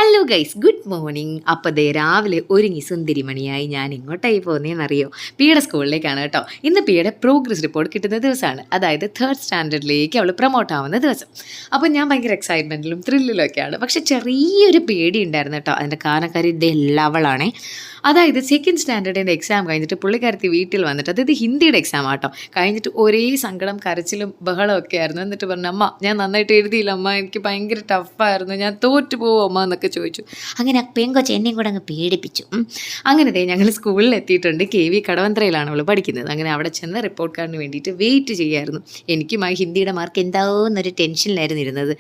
Hello guys, good morning. അപ്പോൾ ദേ രാവിലെ ഒരുങ്ങി സുന്ദരിമണിയായി ഞാൻ എങ്ങോട്ടായി പോകുന്നതെന്നറിയോ? പിയുടെ സ്കൂളിലേക്കാണ് കേട്ടോ. ഇന്ന് പിയുടെ പ്രോഗ്രസ് റിപ്പോർട്ട് കിട്ടുന്ന ദിവസമാണ്. അതായത് 3rd സ്റ്റാൻഡേർഡിലേക്ക് അവൾ പ്രൊമോട്ട് ആവുന്ന ദിവസം. അപ്പോൾ ഞാൻ ഭയങ്കര എക്സൈറ്റ്മെൻറ്റിലും ത്രില്ലിലും ഒക്കെയാണ്. പക്ഷേ ചെറിയൊരു പേടി ഉണ്ടായിരുന്നു കേട്ടോ. അതിൻ്റെ കാരണക്കാരി ഇതെല്ലാവളാണേ. അതായത് 2nd സ്റ്റാൻഡേർഡിൻ്റെ എക്സാം കഴിഞ്ഞിട്ട് പുള്ളിക്കാരത്തി വീട്ടിൽ വന്നിട്ട്, അതായത് ഹിന്ദിയുടെ എക്സാം ആട്ടോ, കഴിഞ്ഞിട്ട് ഒരേ സങ്കടം കരച്ചിലും ബഹളം ഒക്കെ ആയിരുന്നു. എന്നിട്ട് പറഞ്ഞു, അമ്മ ഞാൻ നന്നായിട്ട് എഴുതിയില്ല അമ്മ, എനിക്ക് ഭയങ്കര ടഫായിരുന്നു, ഞാൻ തോറ്റു പോവും അമ്മ എന്നൊക്കെ ചോദിച്ചു. അങ്ങനെ പെങ്കൊച്ച് എന്നെയും കൂടെ അങ്ങ് പേടിപ്പിച്ചു. അങ്ങനെ ഞങ്ങൾ സ്കൂളിൽ എത്തിയിട്ടുണ്ട്. KV കടവന്ത്രയിലാണ് അവൾ പഠിക്കുന്നത്. അങ്ങനെ അവിടെ ചെന്ന് റിപ്പോർട്ട് കാർഡിന് വേണ്ടിയിട്ട് വെയിറ്റ് ചെയ്യായിരുന്നു. എനിക്കും ആ ഹിന്ദിയുടെ മാർക്ക് എന്താവുന്നൊരു ടെൻഷനിലായിരുന്നു ഇരുന്നത്.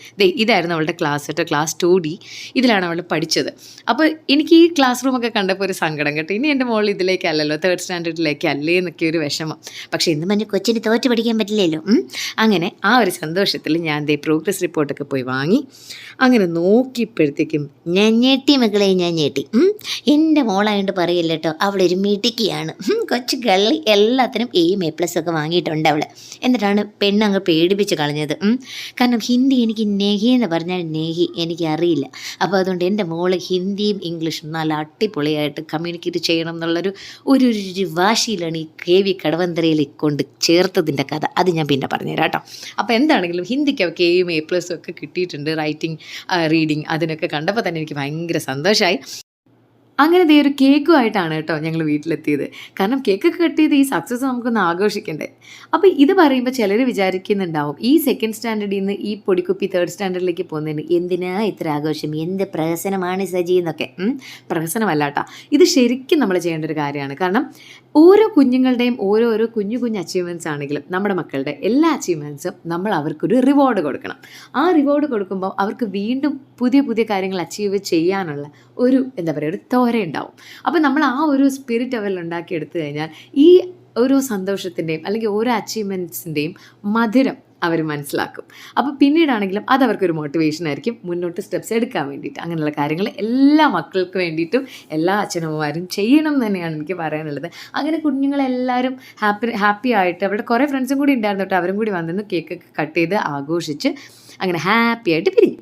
ഇതായിരുന്നു അവളുടെ ക്ലാസ് കേട്ടോ, ക്ലാസ് 2D. ഇതിലാണ് അവൾ പഠിച്ചത്. അപ്പോൾ എനിക്ക് ഈ ക്ലാസ് റൂമൊക്കെ കണ്ടപ്പോൾ ഒരു സങ്കടം കേട്ടോ. ഇനി എൻ്റെ മോൾ ഇതിലേക്കല്ലല്ലോ, 3rd സ്റ്റാൻഡേർഡിലേക്ക് അല്ലേ എന്നൊക്കെ ഒരു വിഷമം. പക്ഷേ ഇന്ന് പറഞ്ഞ് കൊച്ചിന് തോറ്റ് പഠിക്കാൻ പറ്റില്ലല്ലോ. അങ്ങനെ ആ ഒരു സന്തോഷത്തിൽ ഞാൻ പ്രോഗ്രസ് റിപ്പോർട്ടൊക്കെ പോയി വാങ്ങി. അങ്ങനെ നോക്കിയപ്പോഴത്തേക്കും ഞാൻ ഞെട്ടി മക്കളെ, ഞാൻ ഞെട്ടി. എൻ്റെ മോളായിട്ട് പറയില്ല കേട്ടോ, അവളൊരു മിടുക്കിയാണ്, കൊച്ചു കള്ളി, എല്ലാത്തിനും A++ ഒക്കെ വാങ്ങിയിട്ടുണ്ട് അവൾ. എന്നിട്ടാണ് പെണ്ണങ്ങ് പേടിപ്പിച്ച് കളഞ്ഞത്. കാരണം ഹിന്ദി എനിക്ക് നെഹി എന്ന് പറഞ്ഞാൽ നെഹി എനിക്കറിയില്ല. അപ്പോൾ അതുകൊണ്ട് എൻ്റെ മോള് ഹിന്ദിയും ഇംഗ്ലീഷും നല്ല അടിപൊളിയായിട്ട് കമ്മ്യൂണിക്കേറ്റ് ചെയ്യണം എന്നുള്ളൊരു ഒരു വാശിയിലാണ് ഈ KV കടവന്തരയിൽ കൊണ്ട് ചേർത്തതിൻ്റെ കഥ. അത് ഞാൻ പിന്നെ പറഞ്ഞുതരാം കേട്ടോ. അപ്പോൾ എന്താണെങ്കിലും ഹിന്ദിക്ക് അവൾക്ക് A++ ഒക്കെ കിട്ടിയിട്ടുണ്ട്. റൈറ്റിംഗ്, റീഡിങ് അതിനൊക്കെ കണ്ടപ്പോൾ തന്നെ എനിക്ക് ഭയങ്കര സന്തോഷമായി. അങ്ങനെ ഒരു കേക്കുമായിട്ടാണ് കേട്ടോ ഞങ്ങൾ വീട്ടിലെത്തിയത്. കാരണം കേക്കൊക്കെ കട്ട് ചെയ്ത് ഈ സക്സസ് നമുക്കൊന്ന് ആഘോഷിക്കണ്ടേ. അപ്പോൾ ഇത് പറയുമ്പോൾ ചിലർ വിചാരിക്കുന്നുണ്ടാവും, ഈ 2nd സ്റ്റാൻഡേർഡിൽ നിന്ന് ഈ പൊടിക്കുപ്പി 3rd സ്റ്റാൻഡേർഡിലേക്ക് പോകുന്നതിന് എന്തിനാ ഇത്ര ആഘോഷം, എന്ത് പ്രഹസനമാണ് സജി എന്നൊക്കെ. പ്രഹസനമല്ല കേട്ടോ, ഇത് ശരിക്കും നമ്മൾ ചെയ്യേണ്ട ഒരു കാര്യമാണ്. കാരണം ഓരോ കുഞ്ഞുങ്ങളുടെയും ഓരോരോ കുഞ്ഞു അച്ചീവ്മെൻറ്റ്സ് ആണെങ്കിലും നമ്മുടെ മക്കളുടെ എല്ലാ അച്ചീവ്മെൻറ്റ്സും നമ്മൾ അവർക്കൊരു റിവാർഡ് കൊടുക്കണം. ആ റിവാർഡ് കൊടുക്കുമ്പോൾ അവർക്ക് വീണ്ടും പുതിയ കാര്യങ്ങൾ അച്ചീവ് ചെയ്യാനുള്ള ഒരു ഒരു തോര ഉണ്ടാവും. അപ്പോൾ നമ്മൾ ആ ഒരു സ്പിരിറ്റ് അവരിൽ ഉണ്ടാക്കിയെടുത്തു കഴിഞ്ഞാൽ ഈ ഓരോ സന്തോഷത്തിൻ്റെയും അല്ലെങ്കിൽ ഓരോ അച്ചീവ്മെൻറ്റ്സിൻ്റെയും മധുരം അവർ മനസ്സിലാക്കും. അപ്പോൾ പിന്നീടാണെങ്കിലും അത് അവർക്കൊരു മോട്ടിവേഷൻ ആയിരിക്കും മുന്നോട്ട് സ്റ്റെപ്സ് എടുക്കാൻ വേണ്ടിയിട്ട്. അങ്ങനെയുള്ള കാര്യങ്ങൾ എല്ലാ മക്കൾക്ക് വേണ്ടിയിട്ടും എല്ലാ അച്ഛനമ്മമാരും ചെയ്യണം എന്ന് തന്നെയാണ് എനിക്ക് പറയാനുള്ളത്. അങ്ങനെ കുഞ്ഞുങ്ങളെല്ലാവരും ഹാപ്പി ആയിട്ട്, അവരുടെ കുറേ ഫ്രണ്ട്സും കൂടി ഉണ്ടായിരുന്നു കേട്ടോ, അവരും കൂടി വന്നിരുന്നു കേക്കൊക്കെ കട്ട് ചെയ്ത് ആഘോഷിച്ച് അങ്ങനെ ഹാപ്പി ആയിട്ട് പിരിഞ്ഞു.